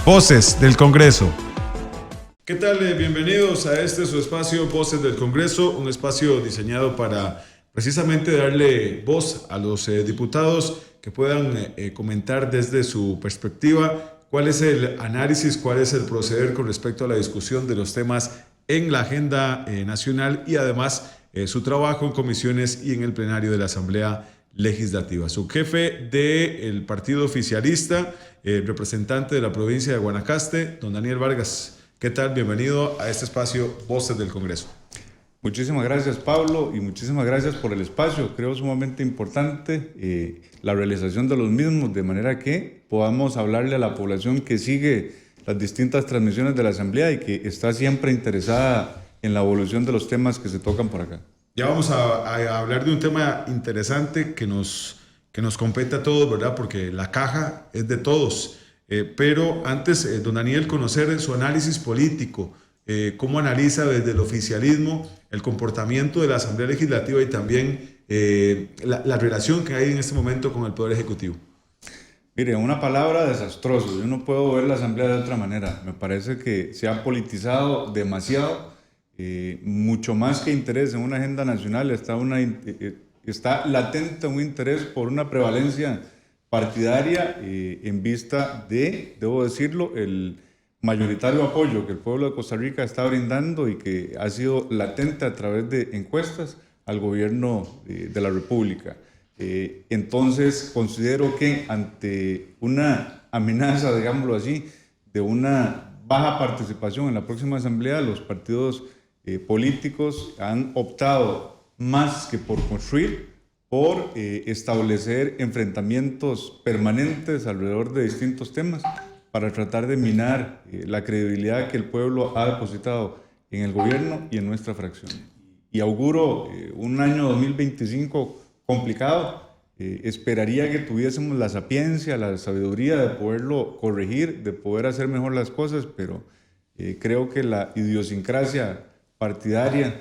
Voces del Congreso. ¿Qué tal? Bienvenidos a su espacio Voces del Congreso, un espacio diseñado para precisamente darle voz a los diputados que puedan comentar desde su perspectiva cuál es el análisis, cuál es el proceder con respecto a la discusión de los temas en la agenda nacional y además su trabajo en comisiones y en el plenario de la Asamblea Legislativa. Su jefe del partido oficialista, representante de la provincia de Guanacaste, don Daniel Vargas. ¿Qué tal? Bienvenido a este espacio Voces del Congreso. Muchísimas gracias, Pablo, y muchísimas gracias por el espacio. Creo sumamente importante la realización de los mismos, de manera que podamos hablarle a la población que sigue las distintas transmisiones de la Asamblea y que está siempre interesada en la evolución de los temas que se tocan por acá. Ya vamos a hablar de un tema interesante que nos compete a todos, ¿verdad? Porque la caja es de todos. Pero antes, don Daniel, conocer su análisis político, cómo analiza desde el oficialismo el comportamiento de la Asamblea Legislativa y también la relación que hay en este momento con el Poder Ejecutivo. Mire, una palabra, desastroso. Yo no puedo ver la Asamblea de otra manera. Me parece que se ha politizado demasiado. Mucho más que interés en una agenda nacional, está latente un interés por una prevalencia partidaria en vista de, debo decirlo, el mayoritario apoyo que el pueblo de Costa Rica está brindando y que ha sido latente a través de encuestas al gobierno de la República. Entonces, considero que ante una amenaza, digámoslo así, de una baja participación en la próxima asamblea, los partidos políticos han optado más que por construir, por establecer enfrentamientos permanentes alrededor de distintos temas para tratar de minar la credibilidad que el pueblo ha depositado en el gobierno y en nuestra fracción. Y auguro un año 2025 complicado. Esperaría que tuviésemos la sapiencia, la sabiduría de poderlo corregir, de poder hacer mejor las cosas, pero creo que la idiosincrasia partidaria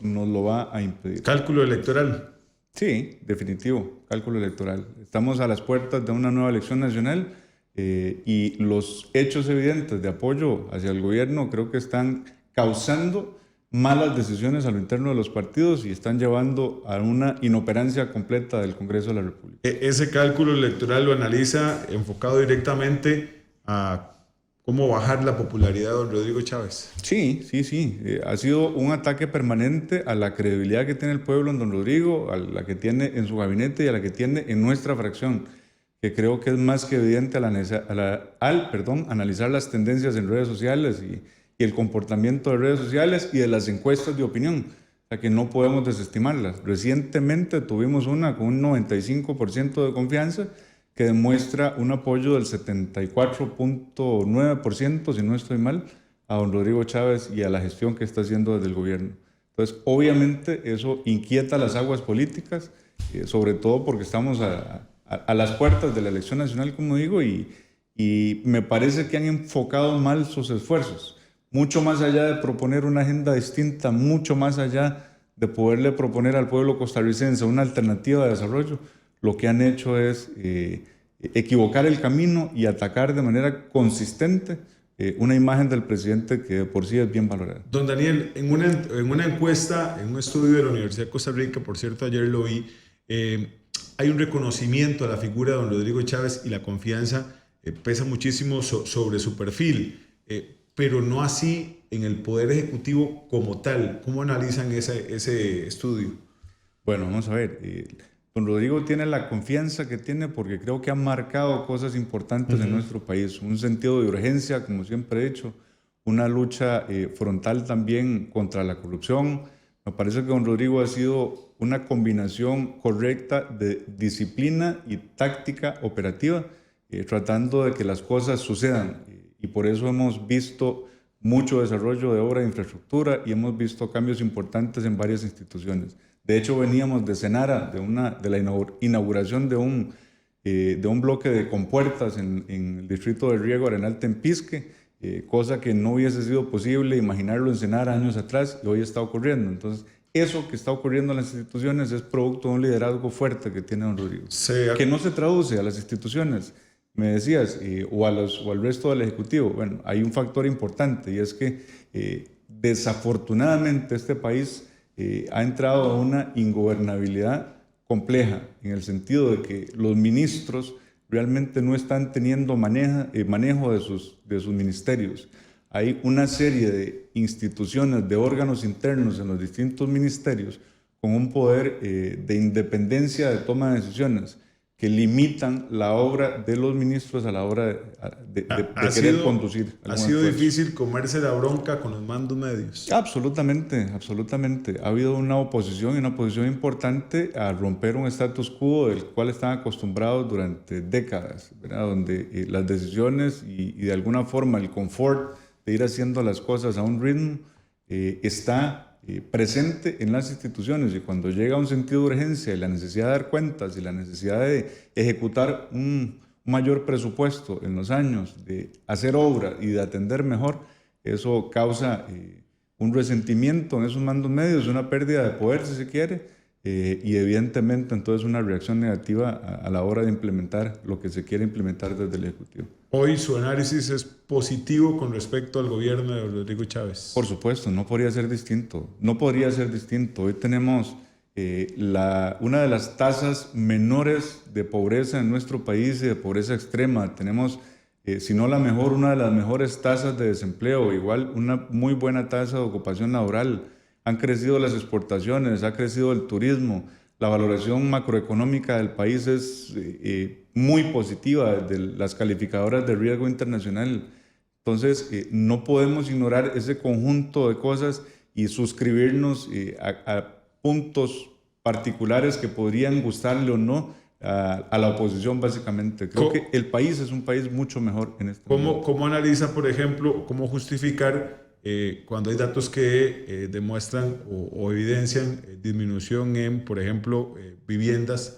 nos lo va a impedir. ¿Cálculo electoral? Sí, definitivo, cálculo electoral. Estamos a las puertas de una nueva elección nacional y los hechos evidentes de apoyo hacia el gobierno creo que están causando malas decisiones a lo interno de los partidos y están llevando a una inoperancia completa del Congreso de la República. Ese cálculo electoral lo analiza enfocado directamente a cómo bajar la popularidad de don Rodrigo Chávez. Sí. Ha sido un ataque permanente a la credibilidad que tiene el pueblo en don Rodrigo, a la que tiene en su gabinete y a la que tiene en nuestra fracción, que creo que es más que evidente al analizar las tendencias en redes sociales y el comportamiento de redes sociales y de las encuestas de opinión, o sea que no podemos desestimarlas. Recientemente tuvimos una con un 95% de confianza que demuestra un apoyo del 74.9%, si no estoy mal, a don Rodrigo Chávez y a la gestión que está haciendo desde el gobierno. Entonces, obviamente, eso inquieta las aguas políticas, sobre todo porque estamos a las puertas de la elección nacional, como digo, y me parece que han enfocado mal sus esfuerzos. Mucho más allá de proponer una agenda distinta, mucho más allá de poderle proponer al pueblo costarricense una alternativa de desarrollo, lo que han hecho es equivocar el camino y atacar de manera consistente una imagen del presidente que de por sí es bien valorada. Don Daniel, en una encuesta, en un estudio de la Universidad de Costa Rica, por cierto, ayer lo vi, hay un reconocimiento a la figura de don Rodrigo Chávez y la confianza pesa muchísimo sobre su perfil, pero no así en el Poder Ejecutivo como tal. ¿Cómo analizan ese estudio? Bueno, vamos a ver. Don Rodrigo tiene la confianza que tiene porque creo que ha marcado cosas importantes en nuestro país. Un sentido de urgencia, como siempre he dicho, una lucha frontal también contra la corrupción. Me parece que don Rodrigo ha sido una combinación correcta de disciplina y táctica operativa, tratando de que las cosas sucedan. Y por eso hemos visto mucho desarrollo de obra de infraestructura y hemos visto cambios importantes en varias instituciones. De hecho, veníamos de Cenara, de la inauguración de un bloque de compuertas en el distrito de riego Arenal Tempisque, cosa que no hubiese sido posible imaginarlo en Cenara años atrás y hoy está ocurriendo. Entonces, eso que está ocurriendo en las instituciones es producto de un liderazgo fuerte que tiene don Rodrigo, que no se traduce a las instituciones me decías, o al resto del Ejecutivo. Bueno, hay un factor importante y es que desafortunadamente este país ha entrado a una ingobernabilidad compleja, en el sentido de que los ministros realmente no están teniendo manejo de sus ministerios. Hay una serie de instituciones, de órganos internos en los distintos ministerios con un poder de independencia de toma de decisiones que limitan la obra de los ministros a la hora de querer conducir. ¿Ha sido difícil comerse la bronca con los mandos medios? Absolutamente, absolutamente. Ha habido una oposición importante a romper un status quo del cual están acostumbrados durante décadas, ¿verdad? Donde las decisiones y de alguna forma el confort de ir haciendo las cosas a un ritmo está presente en las instituciones, y cuando llega un sentido de urgencia y la necesidad de dar cuentas y la necesidad de ejecutar un mayor presupuesto en los años, de hacer obra y de atender mejor, eso causa un resentimiento en esos mandos medios, una pérdida de poder si se quiere, y evidentemente entonces una reacción negativa a la hora de implementar lo que se quiere implementar desde el Ejecutivo. Hoy su análisis es positivo con respecto al gobierno de Rodrigo Chávez. Por supuesto, no podría ser distinto. No podría ser distinto. Hoy tenemos una de las tasas menores de pobreza en nuestro país y de pobreza extrema. Tenemos, si no la mejor, una de las mejores tasas de desempleo, igual una muy buena tasa de ocupación laboral. Han crecido las exportaciones, ha crecido el turismo. La valoración macroeconómica del país es muy positiva desde las calificadoras de riesgo internacional. Entonces, no podemos ignorar ese conjunto de cosas y suscribirnos a puntos particulares que podrían gustarle o no a la oposición, básicamente. Creo que el país es un país mucho mejor en este momento. ¿Cómo analiza, por ejemplo, cómo justificar cuando hay datos que demuestran o evidencian disminución en, por ejemplo, viviendas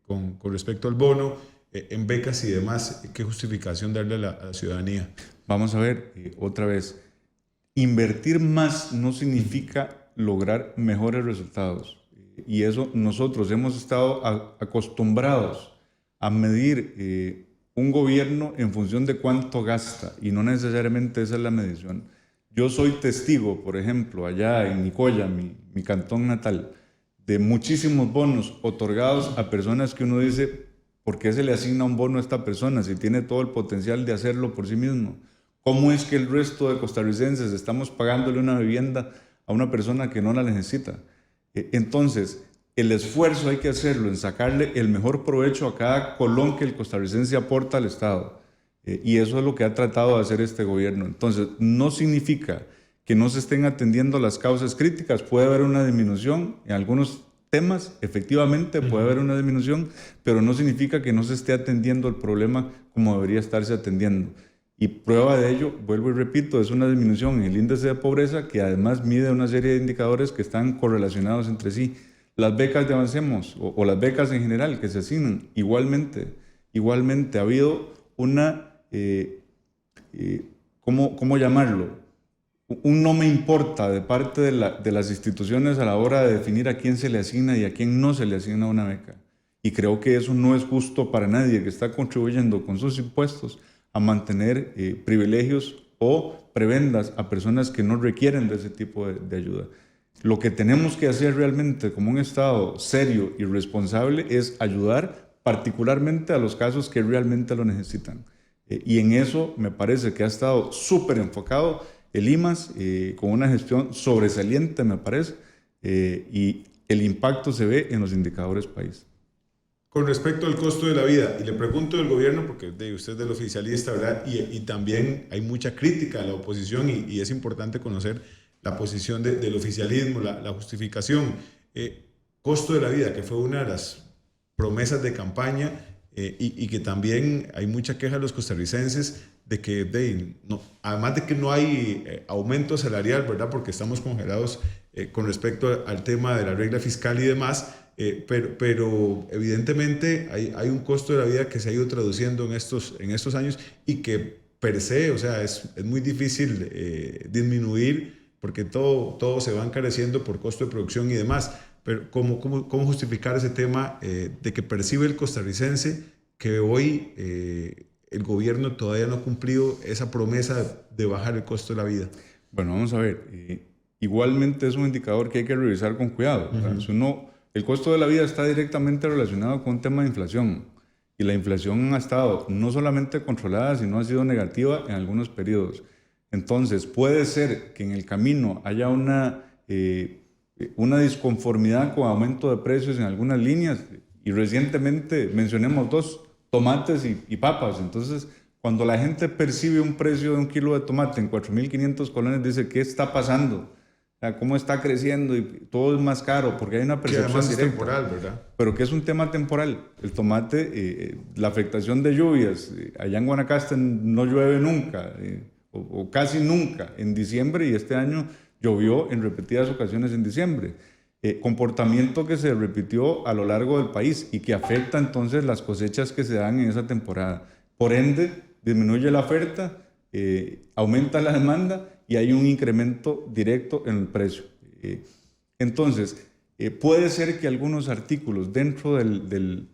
con respecto al bono, en becas y demás? ¿Qué justificación darle a la ciudadanía? Vamos a ver, otra vez, invertir más no significa lograr mejores resultados. Y eso nosotros hemos estado acostumbrados a medir un gobierno en función de cuánto gasta, y no necesariamente esa es la medición. Yo soy testigo, por ejemplo, allá en Nicoya, mi cantón natal, de muchísimos bonos otorgados a personas que uno dice, ¿por qué se le asigna un bono a esta persona si tiene todo el potencial de hacerlo por sí mismo? ¿Cómo es que el resto de costarricenses estamos pagándole una vivienda a una persona que no la necesita? Entonces, el esfuerzo hay que hacerlo en sacarle el mejor provecho a cada colón que el costarricense aporta al Estado. Y eso es lo que ha tratado de hacer este gobierno. Entonces, no significa que no se estén atendiendo las causas críticas. Puede haber una disminución en algunos temas, efectivamente puede haber una disminución, pero no significa que no se esté atendiendo el problema como debería estarse atendiendo. Y prueba de ello, vuelvo y repito, es una disminución en el índice de pobreza, que además mide una serie de indicadores que están correlacionados entre sí. Las becas de Avancemos o las becas en general que se asignan, igualmente ha habido una, ¿cómo llamarlo? Un no me importa de parte de las instituciones a la hora de definir a quién se le asigna y a quién no se le asigna una beca. Y creo que eso no es justo para nadie que está contribuyendo con sus impuestos a mantener privilegios o prebendas a personas que no requieren de ese tipo de ayuda. Lo que tenemos que hacer realmente como un Estado serio y responsable es ayudar particularmente a los casos que realmente lo necesitan. Y en eso me parece que ha estado súper enfocado el IMAS, con una gestión sobresaliente, me parece, y el impacto se ve en los indicadores país. Con respecto al costo de la vida, y le pregunto del gobierno, porque usted es del oficialista, ¿verdad? Y también hay mucha crítica a la oposición, y es importante conocer la posición del oficialismo, la justificación. Costo de la vida, que fue una de las promesas de campaña, y que también hay mucha queja de los costarricenses de que, además de que no hay aumento salarial, ¿verdad? Porque estamos congelados con respecto al tema de la regla fiscal y demás, pero evidentemente hay un costo de la vida que se ha ido traduciendo en estos años, y que per se, o sea, es muy difícil disminuir, porque todo se va encareciendo por costo de producción y demás. Pero ¿cómo justificar ese tema de que percibe el costarricense que hoy el gobierno todavía no ha cumplido esa promesa de bajar el costo de la vida? Bueno, vamos a ver. Igualmente es un indicador que hay que revisar con cuidado. O sea, si el costo de la vida está directamente relacionado con un tema de inflación. Y la inflación ha estado no solamente controlada, sino ha sido negativa en algunos periodos. Entonces, puede ser que en el camino haya una disconformidad con aumento de precios en algunas líneas. Y recientemente mencionemos dos, tomates y papas. Entonces, cuando la gente percibe un precio de un kilo de tomate en 4.500 colones, dice, ¿qué está pasando? O sea, ¿cómo está creciendo? Y todo es más caro, porque hay una percepción que además directa. es temporal, ¿verdad? Pero que es un tema temporal. El tomate, la afectación de lluvias, allá en Guanacaste no llueve nunca, o casi nunca en diciembre, y este año llovió en repetidas ocasiones en diciembre. Comportamiento que se repitió a lo largo del país y que afecta entonces las cosechas que se dan en esa temporada. Por ende, disminuye la oferta, aumenta la demanda y hay un incremento directo en el precio. Entonces, puede ser que algunos artículos dentro de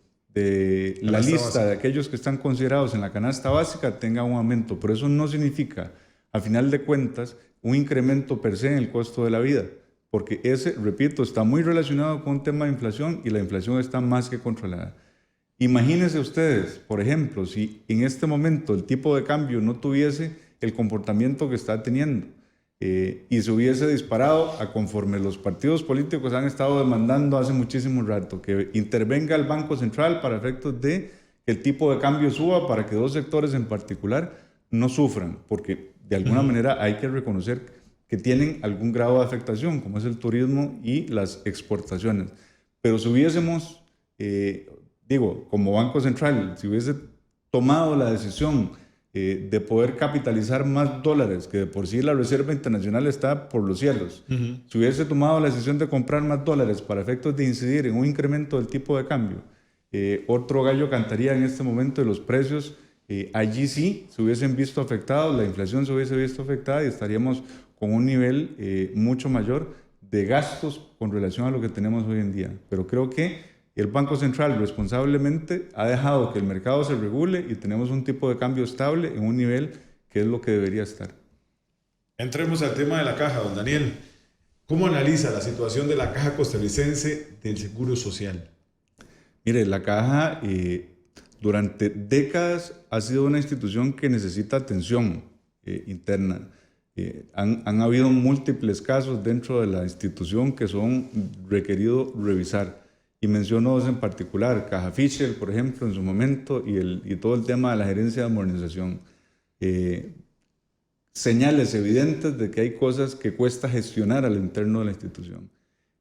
la lista de aquellos que están considerados en la canasta básica tengan un aumento, pero eso no significa, a final de cuentas, un incremento per se en el costo de la vida, porque ese, repito, está muy relacionado con un tema de inflación y la inflación está más que controlada. Imagínense ustedes, por ejemplo, si en este momento el tipo de cambio no tuviese el comportamiento que está teniendo y se hubiese disparado a conforme los partidos políticos han estado demandando hace muchísimo rato, que intervenga el Banco Central para efectos de que el tipo de cambio suba para que dos sectores en particular no sufran, porque de alguna manera hay que reconocer que tienen algún grado de afectación, como es el turismo y las exportaciones. Pero si hubiésemos, como Banco Central, si hubiese tomado la decisión de poder capitalizar más dólares, que de por sí la Reserva Internacional está por los cielos, si hubiese tomado la decisión de comprar más dólares para efectos de incidir en un incremento del tipo de cambio, otro gallo cantaría en este momento de los precios. Allí sí se hubiesen visto afectados, la inflación se hubiese visto afectada y estaríamos con un nivel mucho mayor de gastos con relación a lo que tenemos hoy en día. Pero creo que el Banco Central responsablemente ha dejado que el mercado se regule y tenemos un tipo de cambio estable en un nivel que es lo que debería estar. Entremos al tema de la caja, don Daniel. ¿Cómo analiza la situación de la Caja Costarricense del Seguro Social? Mire, la Caja durante décadas ha sido una institución que necesita atención interna. Han habido múltiples casos dentro de la institución que son requeridos revisar. Y menciono dos en particular, Caja Fisher, por ejemplo, en su momento, y todo el tema de la gerencia de modernización. Señales evidentes de que hay cosas que cuesta gestionar al interno de la institución.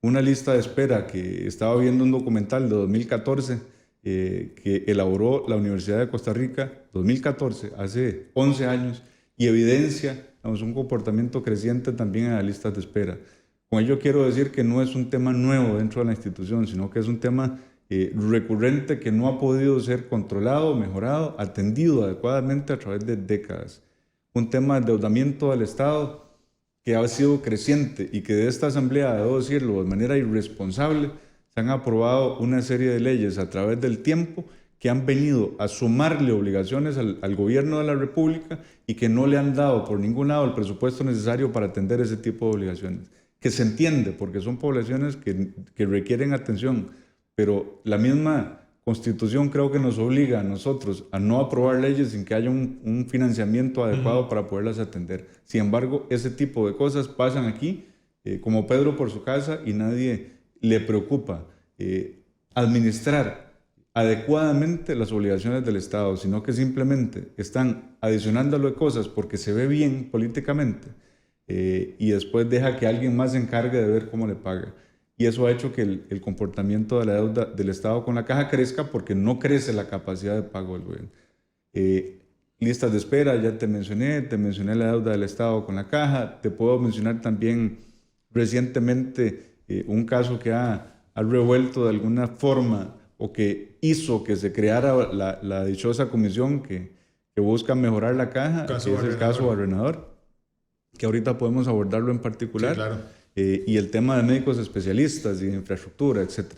Una lista de espera que estaba viendo un documental de 2014 que elaboró la Universidad de Costa Rica, 2014, hace 11 años, y evidencia un comportamiento creciente también en las listas de espera. Con ello quiero decir que no es un tema nuevo dentro de la institución, sino que es un tema recurrente que no ha podido ser controlado, mejorado, atendido adecuadamente a través de décadas. Un tema de endeudamiento del Estado que ha sido creciente y que de esta Asamblea, debo decirlo, de manera irresponsable, se han aprobado una serie de leyes a través del tiempo que han venido a sumarle obligaciones al gobierno de la República y que no le han dado por ningún lado el presupuesto necesario para atender ese tipo de obligaciones. Que se entiende porque son poblaciones que requieren atención, pero la misma Constitución creo que nos obliga a nosotros a no aprobar leyes sin que haya un financiamiento adecuado para poderlas atender. Sin embargo, ese tipo de cosas pasan aquí como Pedro por su casa y nadie le preocupa administrar adecuadamente las obligaciones del Estado, sino que simplemente están adicionándole cosas porque se ve bien políticamente y después deja que alguien más se encargue de ver cómo le paga. Y eso ha hecho que el comportamiento de la deuda del Estado con la Caja crezca porque no crece la capacidad de pago del gobierno. Listas de espera, ya te mencioné la deuda del Estado con la Caja. Te puedo mencionar también recientemente un caso que ha revuelto de alguna forma o que hizo que se creara la dichosa comisión que busca mejorar la Caja, que es el caso Barrenador, que ahorita podemos abordarlo en particular. Sí, claro. Y el tema de médicos especialistas y de infraestructura, etc.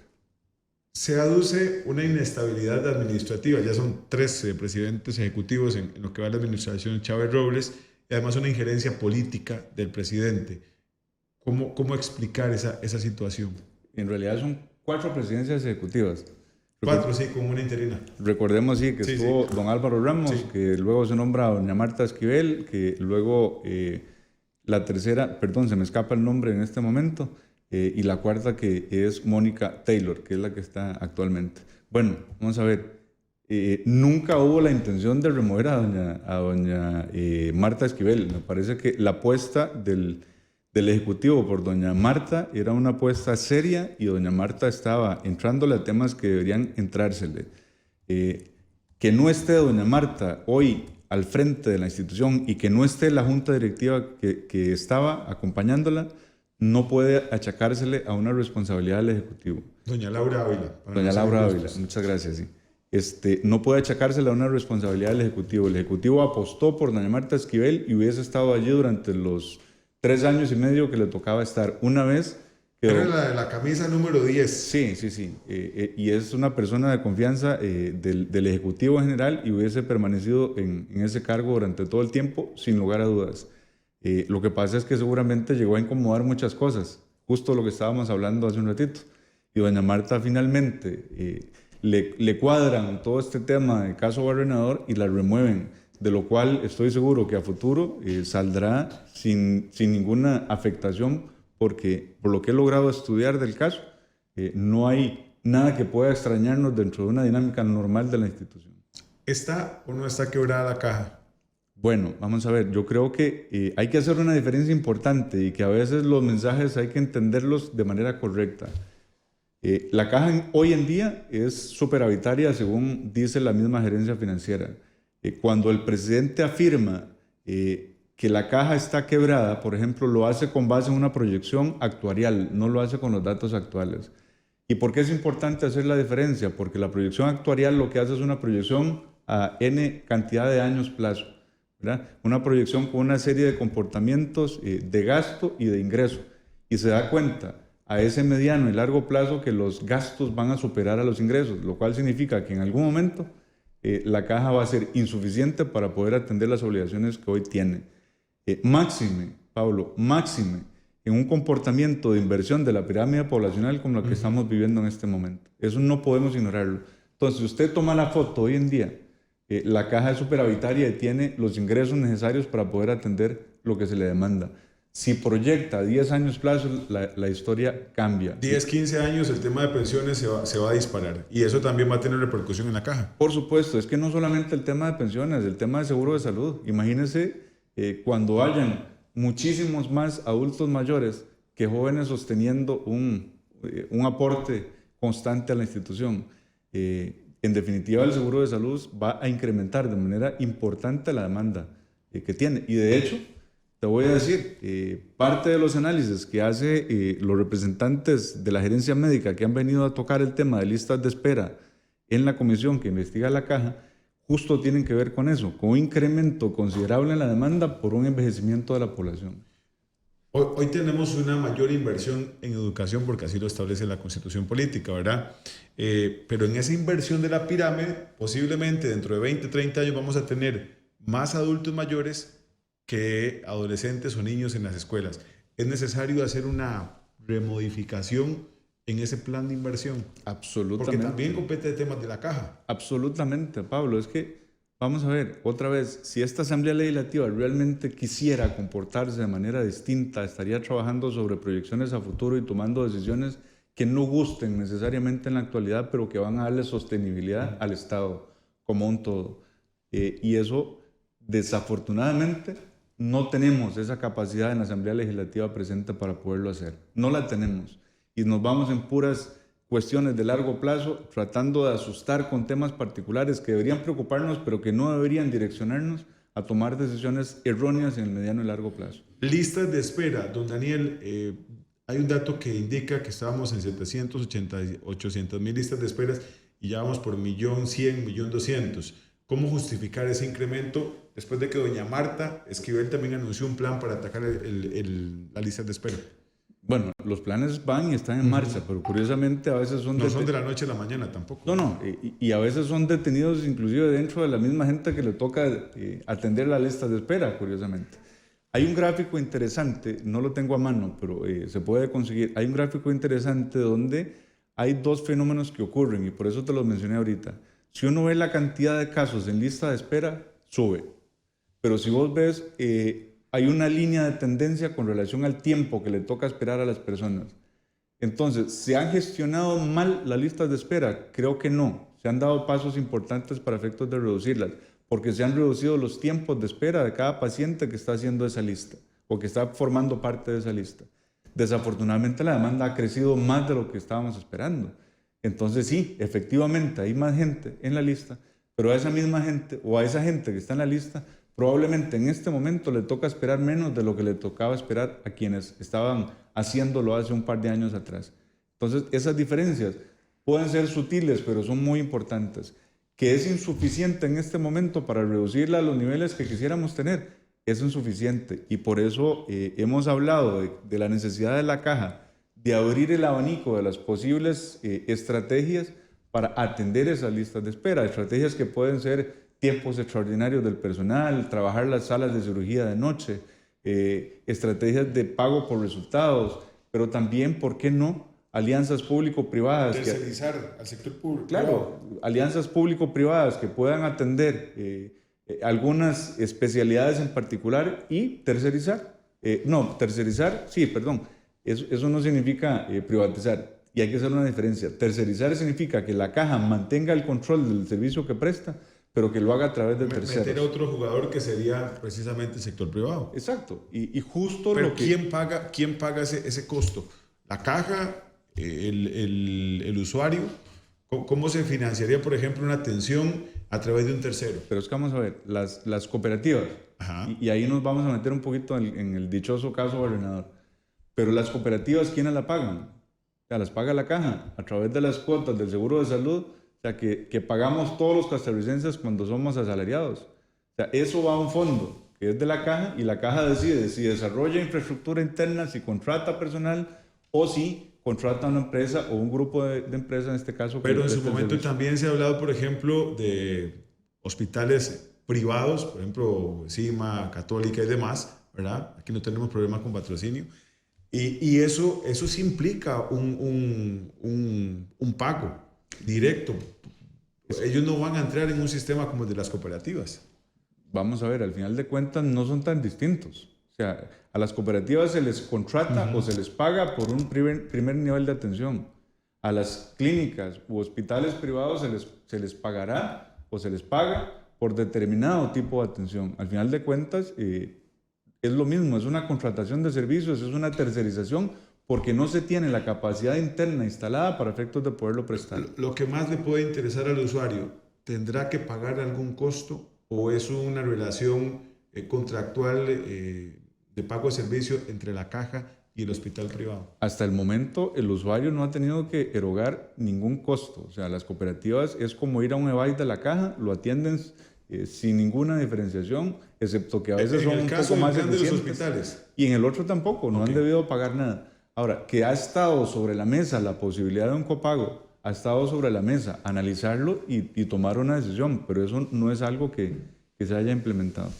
Se aduce una inestabilidad administrativa, ya son 3 presidentes ejecutivos en lo que va a la administración Chávez Robles, y además una injerencia política del presidente. ¿Cómo explicar esa situación? En realidad son 4 presidencias ejecutivas. 4, sí, con una interina. Recordemos, sí, que estuvo don Álvaro Ramos, sí, que luego se nombra a doña Marta Esquivel, que luego la tercera, perdón, se me escapa el nombre en este momento, y la cuarta que es Mónica Taylor, que es la que está actualmente. Bueno, vamos a ver, nunca hubo la intención de remover a doña Marta Esquivel. Me parece que la apuesta del Ejecutivo por doña Marta era una apuesta seria y doña Marta estaba entrándole a temas que deberían entrársele. Que no esté doña Marta hoy al frente de la institución y que no esté la junta directiva que estaba acompañándola, no puede achacársele a una responsabilidad del Ejecutivo. Doña Laura Ávila. Doña Laura Ávila, muchas gracias, sí. No puede achacársele a una responsabilidad del Ejecutivo. El Ejecutivo apostó por doña Marta Esquivel y hubiese estado allí durante los 3 años y medio que le tocaba estar. Una vez quedó... Era la camisa número 10. Sí. Y es una persona de confianza del Ejecutivo en general y hubiese permanecido en ese cargo durante todo el tiempo, sin lugar a dudas. Lo que pasa es que seguramente llegó a incomodar muchas cosas, justo lo que estábamos hablando hace un ratito. Y doña Marta finalmente le cuadran todo este tema del caso Barrenador y la remueven, de lo cual estoy seguro que a futuro saldrá sin ninguna afectación, porque por lo que he logrado estudiar del caso, no hay nada que pueda extrañarnos dentro de una dinámica normal de la institución. ¿Está o no está quebrada la caja? Bueno, vamos a ver, yo creo que hay que hacer una diferencia importante y que a veces los mensajes hay que entenderlos de manera correcta. La caja hoy en día es superavitaria según dice la misma gerencia financiera. Cuando el presidente afirma que la caja está quebrada, por ejemplo, lo hace con base en una proyección actuarial, no lo hace con los datos actuales. ¿Y por qué es importante hacer la diferencia? Porque la proyección actuarial lo que hace es una proyección a N cantidad de años plazo, ¿verdad? Una proyección con una serie de comportamientos de gasto y de ingreso. Y se da cuenta a ese mediano y largo plazo que los gastos van a superar a los ingresos, lo cual significa que en algún momento la caja va a ser insuficiente para poder atender las obligaciones que hoy tiene. Máxime, Pablo, máxime en un comportamiento de inversión de la pirámide poblacional como la que estamos viviendo en este momento. Eso no podemos ignorarlo. Entonces, si usted toma la foto hoy en día, la caja es superavitaria y tiene los ingresos necesarios para poder atender lo que se le demanda. Si proyecta 10 años plazo, la historia cambia. 10, 15 años, el tema de pensiones se va a disparar. Y eso también va a tener repercusión en la caja. Por supuesto, es que no solamente el tema de pensiones, el tema de seguro de salud. Imagínense cuando hayan muchísimos más adultos mayores que jóvenes sosteniendo un aporte constante a la institución. En definitiva, el seguro de salud va a incrementar de manera importante la demanda que tiene. Y de hecho, te voy a decir, parte de los análisis que hace los representantes de la gerencia médica que han venido a tocar el tema de listas de espera en la comisión que investiga la caja, justo tienen que ver con eso, con un incremento considerable en la demanda por un envejecimiento de la población. Hoy tenemos una mayor inversión en educación porque así lo establece la Constitución Política, ¿verdad? Pero en esa inversión de la pirámide, posiblemente dentro de 20, 30 años vamos a tener más adultos mayores que adolescentes o niños en las escuelas. ¿Es necesario hacer una remodificación en ese plan de inversión? Absolutamente. Porque también compete de temas de la caja. Absolutamente, Pablo. Es que, vamos a ver, otra vez, si esta Asamblea Legislativa realmente quisiera comportarse de manera distinta, estaría trabajando sobre proyecciones a futuro y tomando decisiones que no gusten necesariamente en la actualidad, pero que van a darle sostenibilidad al Estado como un todo. Y eso, desafortunadamente, no tenemos esa capacidad en la Asamblea Legislativa presente para poderlo hacer. No la tenemos. Y nos vamos en puras cuestiones de largo plazo, tratando de asustar con temas particulares que deberían preocuparnos, pero que no deberían direccionarnos a tomar decisiones erróneas en el mediano y largo plazo. Listas de espera, don Daniel, hay un dato que indica que estábamos en 800.000 listas de esperas y ya vamos por 1.100.000, 1.200.000. ¿Cómo justificar ese incremento después de que doña Marta Esquivel también anunció un plan para atacar la lista de espera? Bueno, los planes van y están en marcha, pero curiosamente a veces son... No son de la noche a la mañana tampoco. No, y a veces son detenidos inclusive dentro de la misma gente que le toca atender la lista de espera, curiosamente. Hay un gráfico interesante, no lo tengo a mano, pero se puede conseguir. Hay un gráfico interesante donde hay dos fenómenos que ocurren y por eso te los mencioné ahorita. Si uno ve la cantidad de casos en lista de espera, sube. Pero si vos ves... hay una línea de tendencia con relación al tiempo que le toca esperar a las personas. Entonces, ¿se han gestionado mal las listas de espera? Creo que no. Se han dado pasos importantes para efectos de reducirlas, porque se han reducido los tiempos de espera de cada paciente que está haciendo esa lista o que está formando parte de esa lista. Desafortunadamente, la demanda ha crecido más de lo que estábamos esperando. Entonces, sí, efectivamente, hay más gente en la lista, pero a esa misma gente o a esa gente que está en la lista, probablemente en este momento le toca esperar menos de lo que le tocaba esperar a quienes estaban haciéndolo hace un par de años atrás. Entonces, esas diferencias pueden ser sutiles, pero son muy importantes. Que es insuficiente en este momento para reducirla a los niveles que quisiéramos tener, es insuficiente. Y por eso hemos hablado de la necesidad de la caja de abrir el abanico de las posibles estrategias para atender esas listas de espera. Estrategias que pueden ser tiempos extraordinarios del personal, trabajar las salas de cirugía de noche, estrategias de pago por resultados, pero también, ¿por qué no?, alianzas público-privadas. Tercerizar al sector público. Claro, alianzas público-privadas que puedan atender algunas especialidades en particular y tercerizar. Eso no significa privatizar. Y hay que hacer una diferencia. Tercerizar significa que la caja mantenga el control del servicio que presta, pero que lo haga a través de terceros. Meter a otro jugador que sería precisamente el sector privado. Exacto. Y justo pero lo que... ¿quién paga ese costo? ¿La caja? El usuario? ¿Cómo se financiaría, por ejemplo, una atención a través de un tercero? Pero es que vamos a ver, las cooperativas, y ahí nos vamos a meter un poquito en el dichoso caso Barrenador, pero las cooperativas, ¿quiénes la pagan? O sea, las paga la caja a través de las cuotas del seguro de salud, o sea, que pagamos todos los costarricenses cuando somos asalariados. O sea, eso va a un fondo que es de la caja y la caja decide si desarrolla infraestructura interna, si contrata personal o si contrata a una empresa o un grupo de empresas en este caso. Pero en su momento también se ha hablado, por ejemplo, de hospitales privados, por ejemplo, CIMA, Católica y demás, ¿verdad? Aquí no tenemos problemas con patrocinio. Y eso sí implica un pago directo. Ellos no van a entrar en un sistema como el de las cooperativas. Vamos a ver, al final de cuentas no son tan distintos. O sea, a las cooperativas se les contrata o se les paga por un primer nivel de atención. A las clínicas u hospitales privados se les pagará o se les paga por determinado tipo de atención. Al final de cuentas, es lo mismo, es una contratación de servicios, es una tercerización porque no se tiene la capacidad interna instalada para efectos de poderlo prestar. Lo que más le puede interesar al usuario, ¿tendrá que pagar algún costo o es una relación contractual de pago de servicio entre la caja y el hospital privado? Hasta el momento el usuario no ha tenido que erogar ningún costo. O sea, las cooperativas es como ir a un EVAI de la caja, lo atienden sin ninguna diferenciación, excepto que a veces son un poco más eficientes. De los hospitales. Y en el otro tampoco, no han debido pagar nada. Ahora, que ha estado sobre la mesa la posibilidad de un copago, ha estado sobre la mesa analizarlo y tomar una decisión, pero eso no es algo que se haya implementado.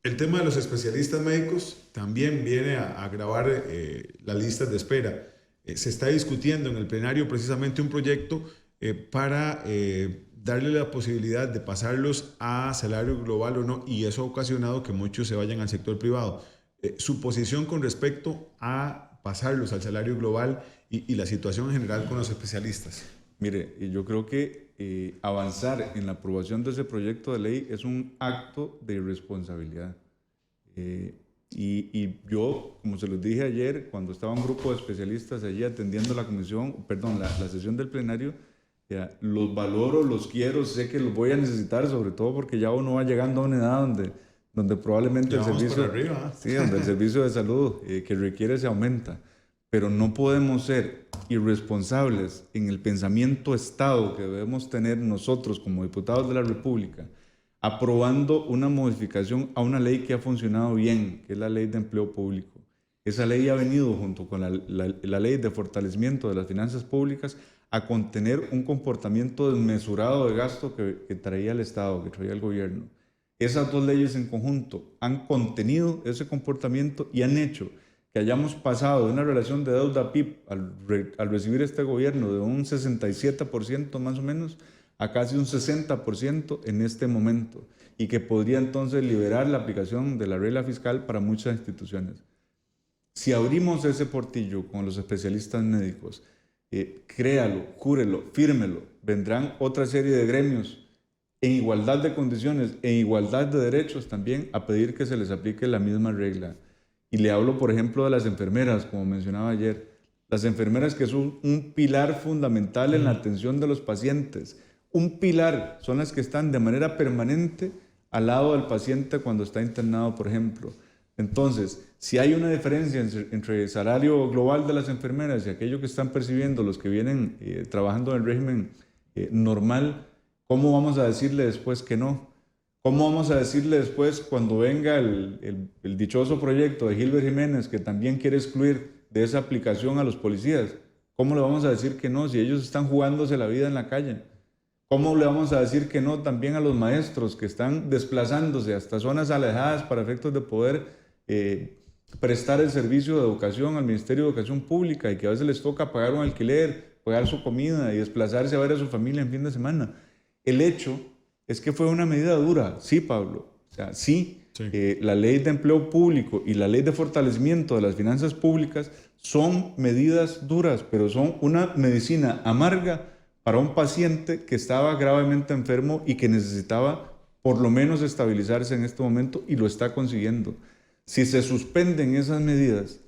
El tema de los especialistas médicos también viene a agravar las listas de espera. Se está discutiendo en el plenario precisamente un proyecto para darle la posibilidad de pasarlos a salario global o no, y eso ha ocasionado que muchos se vayan al sector privado. Su posición con respecto a pasarlos al salario global y la situación en general con los especialistas. Mire, yo creo que avanzar en la aprobación de ese proyecto de ley es un acto de irresponsabilidad. Y yo, como se los dije ayer, cuando estaba un grupo de especialistas allí atendiendo la sesión del plenario, los valoro, los quiero, sé que los voy a necesitar, sobre todo porque ya uno va llegando a una edad donde probablemente donde el servicio de salud que requiere se aumenta. Pero no podemos ser irresponsables en el pensamiento Estado que debemos tener nosotros como diputados de la República, aprobando una modificación a una ley que ha funcionado bien, que es la Ley de Empleo Público. Esa ley ha venido junto con la ley de fortalecimiento de las finanzas públicas a contener un comportamiento desmesurado de gasto que traía el Estado, que traía el gobierno. Esas dos leyes en conjunto han contenido ese comportamiento y han hecho que hayamos pasado de una relación de deuda-PIB al recibir este gobierno de un 67% más o menos a casi un 60% en este momento, y que podría entonces liberar la aplicación de la regla fiscal para muchas instituciones. Si abrimos ese portillo con los especialistas médicos, créalo, júrelo, fírmelo, vendrán otra serie de gremios en igualdad de condiciones, en igualdad de derechos también, a pedir que se les aplique la misma regla. Y le hablo, por ejemplo, de las enfermeras, como mencionaba ayer. Las enfermeras, que son un pilar fundamental en la atención de los pacientes. Un pilar, son las que están de manera permanente al lado del paciente cuando está internado, por ejemplo. Entonces, si hay una diferencia entre el salario global de las enfermeras y aquello que están percibiendo los que vienen trabajando en el régimen normal, ¿cómo vamos a decirle después que no? ¿Cómo vamos a decirle después, cuando venga el dichoso proyecto de Gilbert Jiménez, que también quiere excluir de esa aplicación a los policías? ¿Cómo le vamos a decir que no si ellos están jugándose la vida en la calle? ¿Cómo le vamos a decir que no también a los maestros que están desplazándose hasta zonas alejadas para efectos de poder prestar el servicio de educación al Ministerio de Educación Pública, y que a veces les toca pagar un alquiler, pagar su comida y desplazarse a ver a su familia en fin de semana? El hecho es que fue una medida dura, sí, Pablo. O sea, sí. La ley de empleo público y la ley de fortalecimiento de las finanzas públicas son medidas duras, pero son una medicina amarga para un paciente que estaba gravemente enfermo y que necesitaba por lo menos estabilizarse en este momento, y lo está consiguiendo. Si se suspenden esas medidas,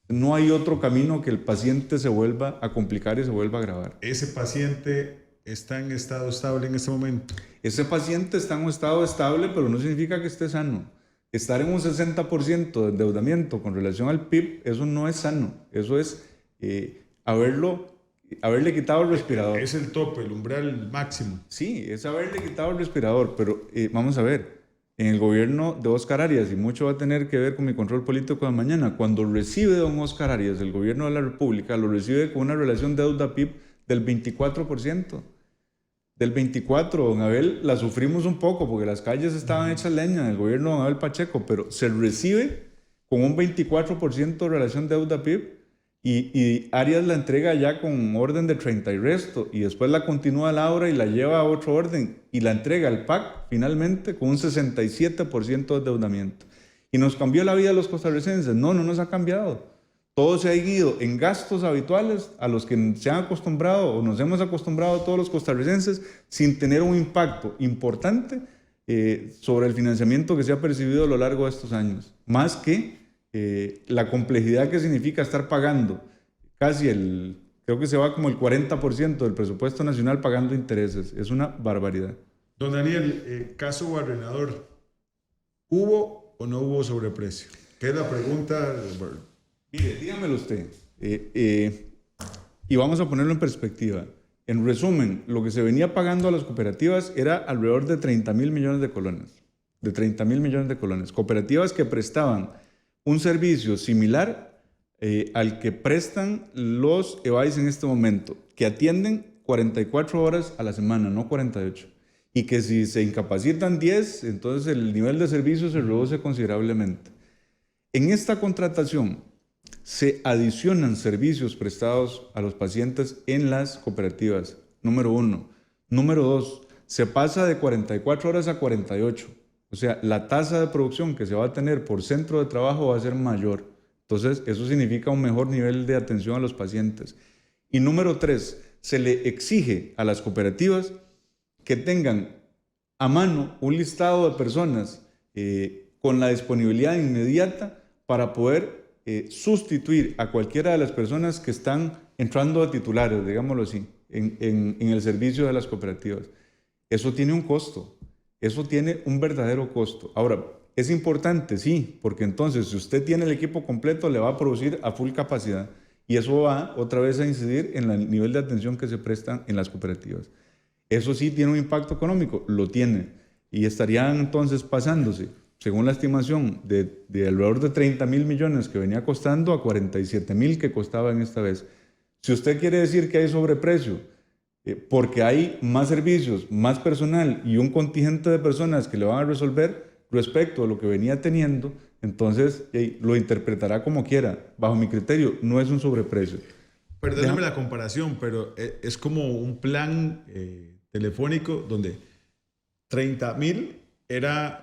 no hay otro camino que el paciente se vuelva a complicar y se vuelva a agravar. ¿Ese paciente está en estado estable en este momento? Ese paciente está en un estado estable, pero no significa que esté sano. Estar en un 60% de endeudamiento con relación al PIB, eso no es sano. Eso es haberle quitado el respirador. Es el tope, el umbral máximo. Sí, es haberle quitado el respirador, pero vamos a ver, en el gobierno de Óscar Arias, y mucho va a tener que ver con mi control político de mañana, cuando recibe don Óscar Arias el gobierno de la República, lo recibe con una relación deuda-PIB del 24%. Del 24, don Abel, la sufrimos un poco porque las calles estaban hechas leña en el gobierno de don Abel Pacheco, pero se recibe con un 24% de relación deuda-PIB, y Arias la entrega ya con orden de 30 y resto, y después la continúa Laura y la lleva a otro orden y la entrega al PAC finalmente con un 67% de endeudamiento. ¿Y nos cambió la vida a los costarricenses? No, no nos ha cambiado. Todo se ha ido en gastos habituales a los que se han acostumbrado o nos hemos acostumbrado todos los costarricenses, sin tener un impacto importante sobre el financiamiento que se ha percibido a lo largo de estos años. Más que la complejidad que significa estar pagando casi creo que se va como el 40% del presupuesto nacional pagando intereses. Es una barbaridad. Don Daniel, caso Barrenador, ¿hubo o no hubo sobreprecio? ¿Qué es la pregunta? Mire, dígamelo usted. Y vamos a ponerlo en perspectiva. En resumen, lo que se venía pagando a las cooperativas era alrededor de 30,000 millones de colones. De 30,000 millones de colones. Cooperativas que prestaban un servicio similar al que prestan los EBAIS en este momento, que atienden 44 horas a la semana, no 48. Y que si se incapacitan 10, entonces el nivel de servicio se reduce considerablemente. En esta contratación se adicionan servicios prestados a los pacientes en las cooperativas, número 1. Número 2, se pasa de 44 horas a 48. O sea, la tasa de producción que se va a tener por centro de trabajo va a ser mayor. Entonces, eso significa un mejor nivel de atención a los pacientes. Y número 3, se le exige a las cooperativas que tengan a mano un listado de personas con la disponibilidad inmediata para poder sustituir a cualquiera de las personas que están entrando a titulares, digámoslo así, en el servicio de las cooperativas. Eso tiene un costo. Eso tiene un verdadero costo. Ahora, es importante, sí, porque entonces si usted tiene el equipo completo, le va a producir a full capacidad, y eso va otra vez a incidir en el nivel de atención que se prestan en las cooperativas. Eso sí tiene un impacto económico, lo tiene, y estarían entonces pasándose según la estimación, de alrededor de 30.000 millones que venía costando a 47.000 que costaba en esta vez. Si usted quiere decir que hay sobreprecio, porque hay más servicios, más personal y un contingente de personas que le van a resolver respecto a lo que venía teniendo, entonces lo interpretará como quiera. Bajo mi criterio, no es un sobreprecio. Perdóname la comparación, pero es como un plan telefónico donde 30.000 era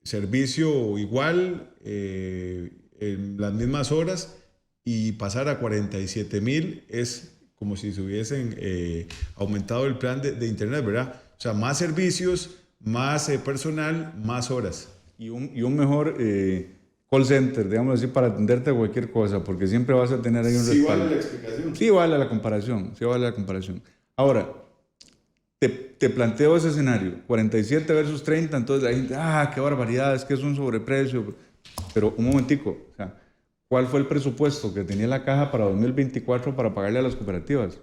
servicio igual en las mismas horas y pasar a 47.000 es como si se hubiesen aumentado el plan de internet, ¿verdad? O sea, más servicios, más personal, más horas. Y un mejor call center, digamos así, para atenderte a cualquier cosa, porque siempre vas a tener ahí un respaldo. ¿Sí vale la explicación? Sí vale la comparación, sí vale la comparación. Ahora, te planteo ese escenario, 47 versus 30, entonces la gente, qué barbaridad, es que es un sobreprecio. Pero un momentico, o sea, ¿cuál fue el presupuesto que tenía la caja para 2024 para pagarle a las cooperativas?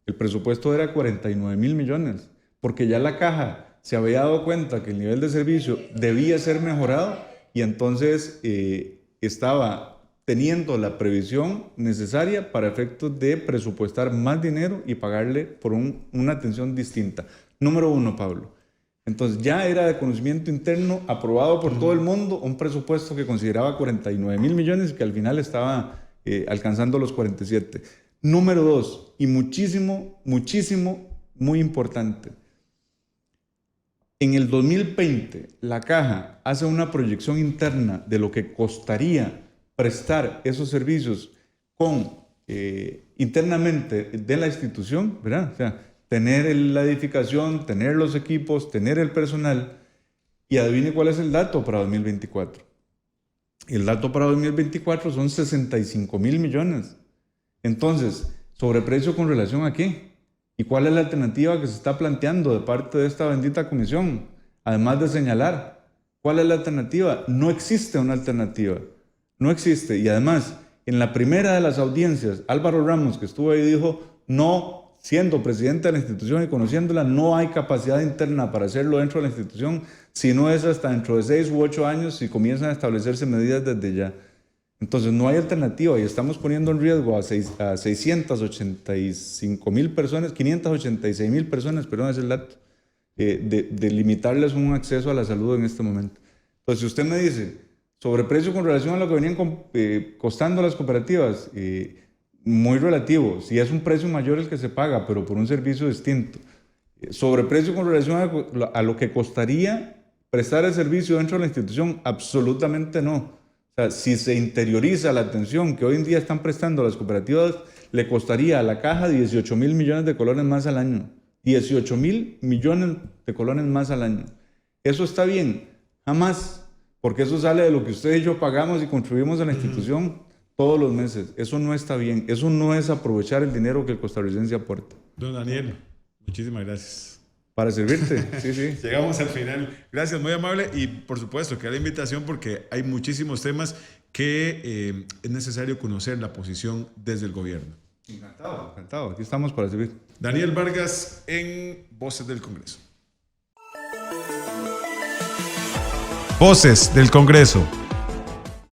El presupuesto era 49.000 millones, porque ya la caja se había dado cuenta que el nivel de servicio debía ser mejorado y entonces estaba teniendo la previsión necesaria para efectos de presupuestar más dinero y pagarle por una atención distinta. Número uno, Pablo. Entonces ya era de conocimiento interno, aprobado por todo el mundo, un presupuesto que consideraba 49.000 millones y que al final estaba alcanzando los 47. Número dos, y muchísimo, muy importante. En el 2020, la caja hace una proyección interna de lo que costaría prestar esos servicios internamente de la institución, ¿verdad? O sea, tener la edificación, tener los equipos, tener el personal. Y adivine cuál es el dato para 2024. El dato para 2024 son 65.000 millones. Entonces, ¿sobreprecio con relación a qué? ¿Y cuál es la alternativa que se está planteando de parte de esta bendita comisión? Además de señalar, ¿cuál es la alternativa? No existe una alternativa. No existe. Y además, en la primera de las audiencias, Álvaro Ramos, que estuvo ahí, dijo, no, siendo presidente de la institución y conociéndola, no hay capacidad interna para hacerlo dentro de la institución, sino es hasta dentro de 6 u 8 años si comienzan a establecerse medidas desde ya. Entonces no hay alternativa y estamos poniendo en riesgo a 685.000 personas, 586.000 personas, perdón, es el dato, de limitarles un acceso a la salud en este momento. Entonces, si usted me dice, sobreprecio con relación a lo que venían costando las cooperativas, muy relativo, si es un precio mayor el que se paga, pero por un servicio distinto. Sobreprecio con relación a lo que costaría prestar el servicio dentro de la institución, absolutamente no. O sea, si se interioriza la atención que hoy en día están prestando las cooperativas, le costaría a la caja 18.000 millones de colones más al año. 18.000 millones de colones más al año. ¿Eso está bien? Jamás. Porque eso sale de lo que usted y yo pagamos y contribuimos a la institución todos los meses. Eso no está bien. Eso no es aprovechar el dinero que el costarricense aporta. Don Daniel, muchísimas gracias. Para servirte, sí. Llegamos al final. Gracias, muy amable. Y por supuesto, que la invitación porque hay muchísimos temas que es necesario conocer la posición desde el gobierno. Encantado. Aquí estamos para servir. Daniel Vargas en Voces del Congreso. Voces del Congreso.